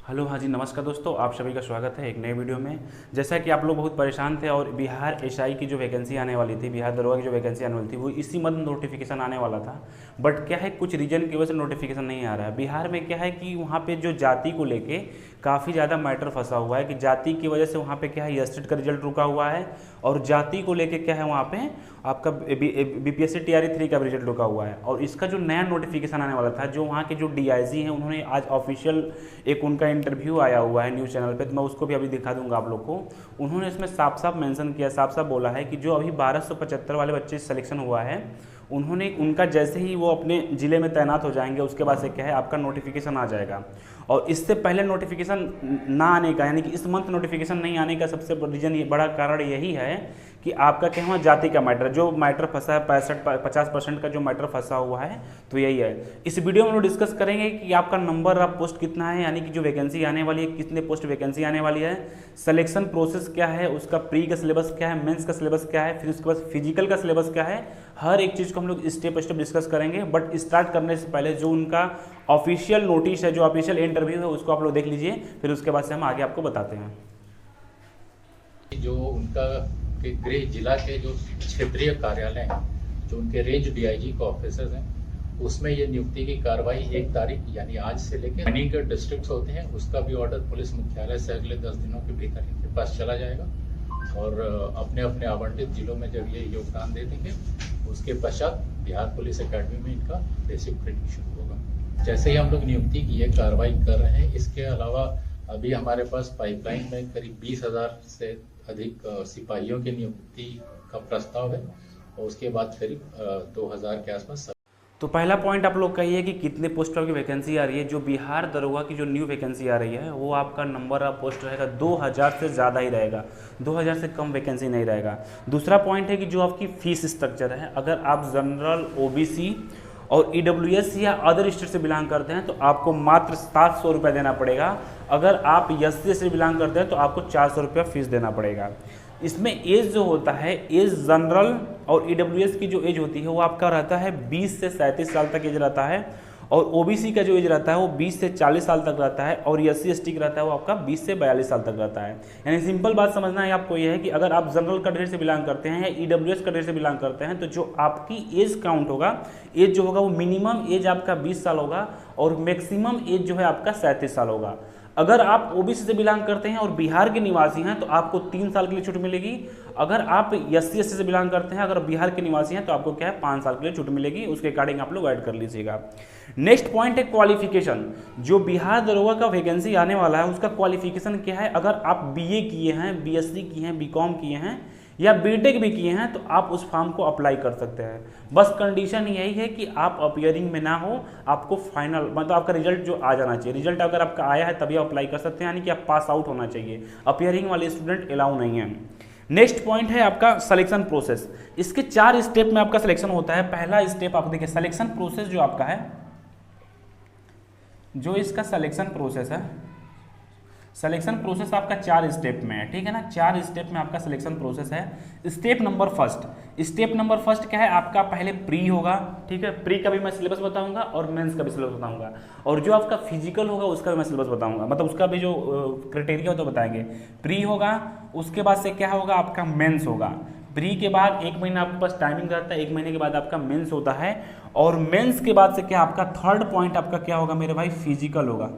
Hello, हाँ जी, नमस्कार दोस्तों, आप सभी का स्वागत है एक नए वीडियो में। जैसा कि आप लोग बहुत परेशान थे और बिहार एसआई की जो वैकेंसी आने वाली थी, बिहार दरोगा की जो वैकेंसी आने वाली थी, वो इसी मंथ नोटिफिकेशन आने वाला था। बट क्या है, कुछ रीजन की वजह से नोटिफिकेशन नहीं आ रहा है। बिहार में क्या है कि वहाँ पे जो जाति को लेके काफ़ी ज़्यादा मैटर फंसा हुआ है कि जाति की वजह से वहाँ पे क्या है, एसटेट का रिजल्ट रुका हुआ है। और जाति को लेके क्या है, वहाँ पे आपका बीपीएससी टीआरई 3 का भी रिजल्ट रुका हुआ है। और इसका जो नया नोटिफिकेशन आने वाला था, जो वहाँ के जो डीआईजी हैं, उन्होंने आज ऑफिशियल एक उनका इंटरव्यू आया हुआ है न्यूज़ चैनल पे, तो मैं उसको भी अभी दिखा दूंगा आप लोग को। उन्होंने इसमें साफ साफ मेंशन किया, साफ साफ बोला है कि जो अभी 1275 वाले बच्चे सिलेक्शन हुआ है, उन्होंने उनका जैसे ही वो अपने ज़िले में तैनात हो जाएंगे, उसके बाद से क्या है, आपका नोटिफिकेशन आ जाएगा। और इससे पहले नोटिफिकेशन ना आने का, यानी कि इस मंथ नोटिफिकेशन नहीं आने का सबसे रीजन, ये बड़ा कारण यही है कि आपका क्या हुआ, जाति का मैटर, जो मैटर फंसा है 50% का जो मैटर फंसा हुआ है, तो यही है। इस वीडियो में हम लोग डिस्कस करेंगे कि आपका नंबर ऑफ पोस्ट कितना है, यानी कि जो वैकेंसी आने वाली है, कितने पोस्ट वैकेंसी आने वाली है, सिलेक्शन प्रोसेस क्या है, उसका प्री का सिलेबस क्या है, मेंस का सिलेबस क्या है, फिर उसके बाद फिजिकल का सिलेबस क्या है। हर एक चीज़ को हम लोग स्टेप स्टेप डिस्कस करेंगे। बट स्टार्ट करने से पहले जो उनका ऑफिशियल नोटिस है, जो ऑफिशियल इंटरव्यू है, उसको आप लोग देख लीजिए, फिर उसके बाद से हम आगे आपको बताते हैं। जो उनका के गृह जिला के जो क्षेत्रीय कार्यालय हैं, जो उनके रेंज डीआईजी के ऑफिसर्स हैं, उसमें ये नियुक्ति की कार्रवाई 1 तारीख यानी आज से लेकर मनी के डिस्ट्रिक्ट्स होते हैं, उसका भी ऑर्डर पुलिस मुख्यालय से अगले 10 दिनों के भीतर इनके पास चला जाएगा। और अपने अपने आवंटित जिलों में जब ये योगदान दे देंगे, उसके पश्चात बिहार पुलिस एकेडमी में इनका बेसिक ट्रेनिंग शुरू होगा। जैसे ही हम लोग नियुक्ति की ये कार्रवाई कर रहे हैं, इसके अलावा अभी हमारे पास पाइपलाइन में करीब 20,000 से अधिक सिपाहियों की नियुक्ति का प्रस्ताव है, और उसके बाद करीब 2,000 के आसपास। तो पहला पॉइंट आप लोग का ये है कि कितने पोस्टों की वैकेंसी आ रही है। जो बिहार दरोगा की जो न्यू वैकेंसी आ रही है, वो आपका नंबर ऑफ पोस्ट रहेगा 2,000 से ज़्यादा ही रहेगा, 2,000 से कम वैकेंसी नहीं रहेगा। दूसरा पॉइंट है कि जो आपकी फीस स्ट्रक्चर है, अगर आप जनरल, ओबीसी और ईडब्ल्यूएस या अदर स्टेट से बिलोंग करते हैं, तो आपको मात्र 700 रुपये देना पड़ेगा। अगर आप एससी से बिलोंग करते हैं, तो आपको 400 रुपया फीस देना पड़ेगा। इसमें एज जो होता है, एज जनरल और ईडब्ल्यूएस की जो एज होती है, वो आपका रहता है 20 से 37 साल तक एज रहता है। और ओबीसी का जो एज रहता है, वो 20 से 40 साल तक रहता है। और एससी एसटी का रहता है, वो आपका 20 से 42 साल तक रहता है। यानी सिंपल बात समझना है आपको, ये है कि अगर आप जनरल कैटेगरी से बिलोंग करते हैं या ईडब्ल्यूएस कैटेगरी से बिलोंग करते हैं, तो जो आपकी एज काउंट होगा, एज जो होगा, वो मिनिमम एज आपका 20 साल होगा और मैक्सिमम एज जो है आपका 37 साल होगा। अगर आप ओबीसी से बिलोंग करते हैं और बिहार के निवासी हैं, तो आपको 3 साल के लिए छूट मिलेगी। अगर आप एससी एसटी से बिलोंग करते हैं, अगर बिहार के निवासी हैं, तो आपको क्या है, 5 साल के लिए छूट मिलेगी। उसके अकॉर्डिंग आप लोग ऐड कर लीजिएगा। नेक्स्ट पॉइंट है क्वालिफिकेशन। जो बिहार दरोगा का वैकेंसी आने वाला है, उसका क्वालिफिकेशन क्या है। अगर आप बीए किए हैं, बीएससी किए हैं, बीकॉम किए हैं या बीटेक भी किए हैं, तो आप उस फॉर्म को अप्लाई कर सकते हैं। बस कंडीशन यही है कि आप अपियरिंग में ना हो, आपको फाइनल मतलब आपका रिजल्ट जो आ जाना चाहिए। रिजल्ट अगर आपका आया है तभी आप अप्लाई कर सकते हैं, यानी कि आप पास आउट होना चाहिए। अपियरिंग वाले स्टूडेंट अलाउ नहीं है। नेक्स्ट पॉइंट है आपका सिलेक्शन प्रोसेस। इसके 4 स्टेप में आपका सिलेक्शन होता है। पहला स्टेप आप देखिए, सिलेक्शन प्रोसेस जो आपका है, जो इसका सिलेक्शन प्रोसेस है, सिलेक्शन प्रोसेस आपका 4 स्टेप में है, ठीक है ना। 4 स्टेप में आपका सिलेक्शन प्रोसेस है। स्टेप नंबर फर्स्ट क्या है आपका, पहले प्री होगा, ठीक है। प्री का भी मैं सिलेबस बताऊंगा और मेंस का भी सिलेबस बताऊंगा, और जो आपका फिजिकल होगा उसका भी मैं सिलेबस बताऊंगा, मतलब उसका भी जो क्राइटेरिया हो तो बताएंगे। प्री होगा, उसके बाद से क्या होगा, आपका मेंस होगा। प्री के बाद 1 महीना आपके पास टाइमिंग रहता है, 1 महीने के बाद आपका मेंस होता है। और मेंस के बाद से क्या आपका थर्ड पॉइंट आपका क्या होगा मेरे भाई, फिजिकल होगा।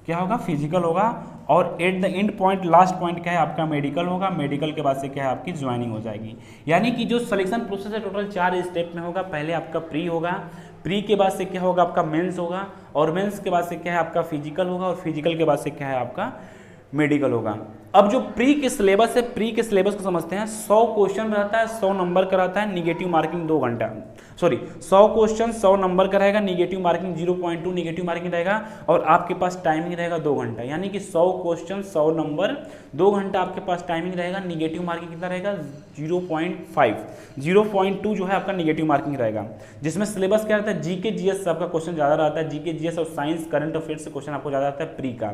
क्या होगा, फिजिकल होगा। और at the end point, last point क्या है आपका, मेडिकल होगा। मेडिकल के बाद से क्या है, आपकी ज्वाइनिंग हो जाएगी। यानी कि जो सिलेक्शन प्रोसेस है टोटल 4 स्टेप में होगा। पहले आपका प्री होगा, प्री के बाद से क्या होगा, आपका मेंस होगा, और मेंस के बाद से क्या है, आपका फिजिकल होगा, और फिजिकल के बाद से क्या है, आपका मेडिकल होगा। अब जो प्री के सिलेबस है, प्री के सिलेबस को समझते हैं। 100 क्वेश्चन रहता है, 100 नंबर का रहता है, निगेटिव मार्किंग 2 घंटा, 100 क्वेश्चन 100 नंबर का रहेगा, निगेटिव मार्किंग 0.2 निगेटिव मार्किंग रहेगा, और आपके पास टाइमिंग रहेगा 2 घंटा। यानी कि 100 क्वेश्चन 100 नंबर 2 घंटा आपके पास टाइमिंग रहेगा। निगेटिव मार्किंग कितना रहेगा, 0.5, 0.2 जो है आपका निगेटिव मार्किंग रहेगा। जिसमें सिलेबस क्या रहता है, जीके जीएस आपका क्वेश्चन ज़्यादा रहता है, जीके जीएस और साइंस करंट अफेयर्स से क्वेश्चन आपको ज़्यादा आता है प्री का।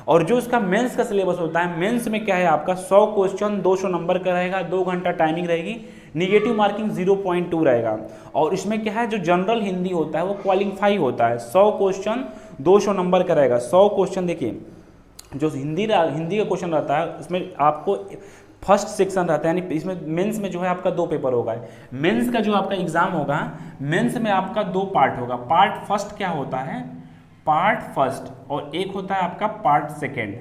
और जो इसका मेंस का सिलेबस होता है, मेंस में क्या है आपका 100 क्वेश्चन 200 नंबर का रहेगा, 2 घंटा टाइमिंग रहेगी, निगेटिव मार्किंग 0.2 रहेगा। और इसमें क्या है, जो जनरल हिंदी होता है वो क्वालिफाई होता है। 100 क्वेश्चन 200 नंबर का रहेगा। 100 क्वेश्चन देखिए, जो हिंदी का क्वेश्चन रहता है इसमें आपको फर्स्ट सेक्शन रहता है, यानी इसमें मेंस में जो है आपका 2 पेपर होगा। मेंस का जो आपका एग्जाम होगा, मेंस में आपका 2 पार्ट होगा। पार्ट फर्स्ट क्या होता है, पार्ट फर्स्ट, और एक होता है आपका पार्ट सेकेंड।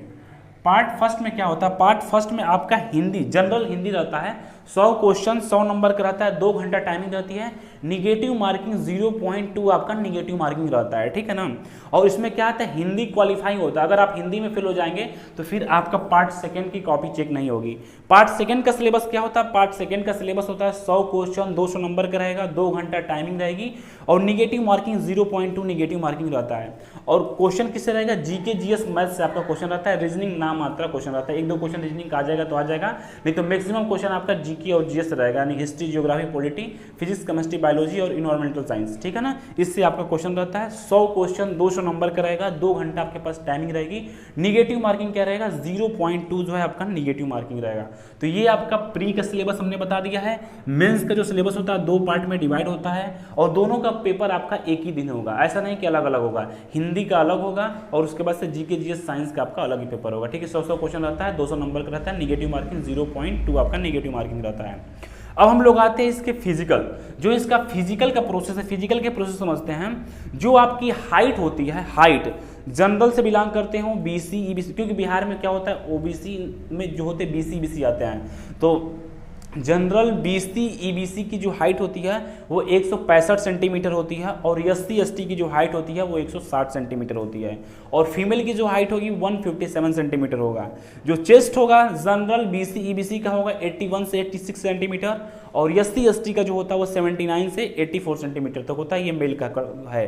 पार्ट फर्स्ट में क्या होता है, पार्ट फर्स्ट में आपका हिंदी, जनरल हिंदी रहता है। 100 क्वेश्चन 100 नंबर का रहता है, 2 घंटा टाइमिंग रहती है। निगेटिव मार्किंग 0.2 आपका निगेटिव मार्किंग रहता है, ठीक है ना। और इसमें क्या आता है, हिंदी क्वालिफाइंग होता है। अगर आप हिंदी में फेल हो जाएंगे तो फिर आपका पार्ट सेकंड की कॉपी चेक नहीं होगी। पार्ट सेकंड का सिलेबस क्या होता है, पार्ट सेकंड का सिलेबस होता है 100 क्वेश्चन 200 नंबर का रहेगा, 2 घंटा टाइमिंग रहेगी, और निगेटिव मार्किंग 0.2 निगेटिव मार्किंग रहता है। और क्वेश्चन किससे रहेगा, जीके जीएस मैथ से आपका क्वेश्चन रहता है। रीजनिंग नाम मात्रा क्वेश्चन रहता है, 1-2 क्वेश्चन रीजनिंग का आ जाएगा तो आ जाएगा, नहीं तो मैक्सिमम क्वेश्चन आपका जीके और जीएस रहेगा, यानी history, geography, polity, physics, chemistry, biology और इन्वायरमेंटल साइंस, ठीक है ना। इससे आपका क्वेश्चन रहता है। 100 क्वेश्चन 200 नंबर का रहेगा, 2 घंटा आपके पास टाइमिंग रहेगी। निगेटिव मार्किंग क्या रहेगा, 0.2 जो है आपका निगेटिव मार्किंग रहेगा। तो ये आपका प्री का सिलेबस हमने बता दिया है। मेंस का जो सिलेबस होता है 2 पार्ट में डिवाइड होता है, और दोनों का पेपर आपका एक ही दिन होगा, ऐसा नहीं कि अलग अलग होगा। हिंदी का अलग होगा और उसके बाद से जीके जीएस साइंस का आपका अलग ही पेपर होगा, ठीक है। 100 क्वेश्चन रहता है, 200 नंबर का रहता है, निगेटिव मार्किंग 0.2 आपका निगेटिव मार्किंग रहता है। अब हम लोग आते हैं इसके फिजिकल, जो इसका फिजिकल का प्रोसेस है। फिजिकल के प्रोसेस समझते हैं। जो आपकी हाइट होती है, हाइट जनरल से बिलोंग करते हो, बीसी ईबीसी, क्योंकि बिहार में क्या होता है, ओबीसी में जो होते बीसी ईबीसी आते हैं, तो जनरल बीसी ईबीसी की जो हाइट होती है वो 165 सेंटीमीटर होती है, और एससी एसटी की जो हाइट होती है वो 160 सेंटीमीटर होती है, और फीमेल की जो हाइट होगी 157 सेंटीमीटर होगा। जो चेस्ट होगा जनरल बीसी ईबीसी का होगा 81 से 86 सेंटीमीटर, और एससी एसटी का जो होता है वो 79 से 84 सेंटीमीटर तक होता है। ये मेल का है।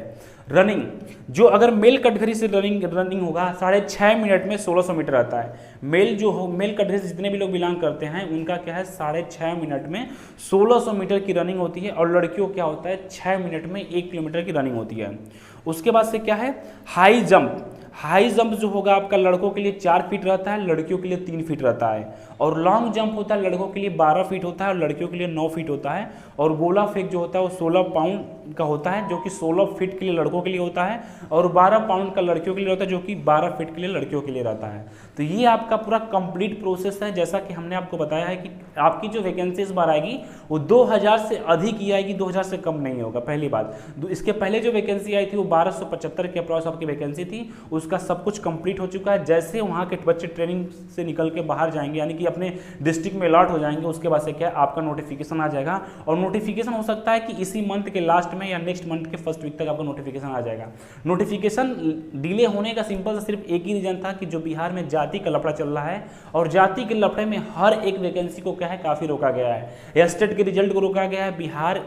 रनिंग, जो अगर मेल कैटेगरी से रनिंग होगा 6.5 मिनट में 1600 मीटर आता है। मेल जो हो, मेल कैटेगरी से जितने भी लोग बिलोंग करते हैं उनका क्या है, 6.5 मिनट में 1600 मीटर की रनिंग होती है, और लड़कियों क्या होता है, 6 मिनट में 1 किलोमीटर की रनिंग होती है। उसके बाद से क्या है, हाई जंप। हाई जंप जो होगा आपका लड़कों के लिए 4 फीट रहता है, लड़कियों के लिए 3 फीट रहता है। और लॉन्ग जंप होता है, लड़कों के लिए 12 फीट होता है और लड़कियों के लिए 9 फीट होता है। और गोला फेंक जो होता है वो 16 पाउंड का होता है, जो कि 16 फीट के लिए लड़कों के लिए होता है, और 12 पाउंड का लड़कियों के लिए होता है, जो कि 12 फीट के लिए लड़कियों के लिए रहता है। तो ये आपका पूरा कंप्लीट प्रोसेस है। जैसा कि हमने आपको बताया है कि आपकी जो वैकेंसी इस बार आएगी वो 2000 से अधिक ही आएगी, 2000 से कम नहीं होगा, पहली बात। इसके पहले जो वैकेंसी आई थी वो 1275 के अप्रॉक्स आपकी वैकेंसी थी, उसका सब कुछ कंप्लीट हो चुका है। जैसे वहाँ के बच्चे ट्रेनिंग से निकल के बाहर जाएंगे, यानी कि अपने डिस्ट्रिक्ट में अलॉट हो जाएंगे, उसके बाद से क्या आपका नोटिफिकेशन आ जाएगा। और नोटिफिकेशन हो सकता है कि इसी मंथ के लास्ट में या नेक्स्ट मंथ के फर्स्ट वीक तक आपका नोटिफिकेशन आ जाएगा। नोटिफिकेशन डिले होने का सिंपल से सिर्फ एक ही रीजन था कि जो बिहार में जाति का लफड़ा चल रहा है, और जाति के लफड़े में हर एक वैकेंसी को क्या है, काफ़ी रोका गया है। या स्टेट के रिजल्ट को रोका गया है। बिहार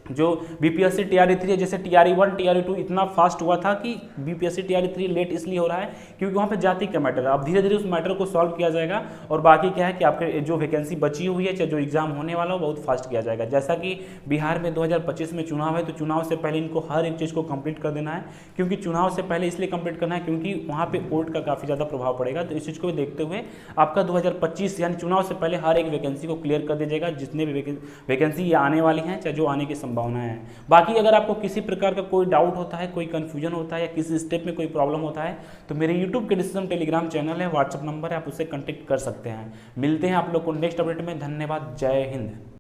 जो बीपीएससी टीआरई 3 है, जैसे टीआरई 1 टीआरई 2 इतना फास्ट हुआ था कि बीपीएससी टीआरई 3 लेट इसलिए हो रहा है क्योंकि वहाँ पे जाति का मैटर है। अब धीरे धीरे उस मैटर को सॉल्व किया जाएगा, और बाकी क्या है कि आपके जो वैकेंसी बची हुई है, चाहे जो एग्जाम होने वाला हो, बहुत फास्ट किया जाएगा। जैसा कि बिहार में 2025 में चुनाव है, तो चुनाव से पहले इनको हर एक चीज़ को कंप्लीट कर देना है। क्योंकि चुनाव से पहले इसलिए कंप्लीट करना है क्योंकि वहाँ पे वोट का काफ़ी ज़्यादा प्रभाव पड़ेगा। तो इस चीज़ को देखते हुए आपका 2025 यानी चुनाव से पहले हर एक वैकेंसी को क्लियर कर दीजिएगा, जितने भी वैकेंसी ये आने वाली हैं, चाहे जो आने की संभावना है। बाकी अगर आपको किसी प्रकार का कोई डाउट होता है, कोई कंफ्यूजन होता है, या किसी स्टेप में कोई प्रॉब्लम होता है, तो मेरे यूट्यूब के डिस्क्रिप्शन टेलीग्राम चैनल है, व्हाट्सअप नंबर है, आप उससे कॉन्टेक्ट कर सकते हैं। मिलते हैं आप लोग को नेक्स्ट अपडेट में। धन्यवाद। जय हिंद।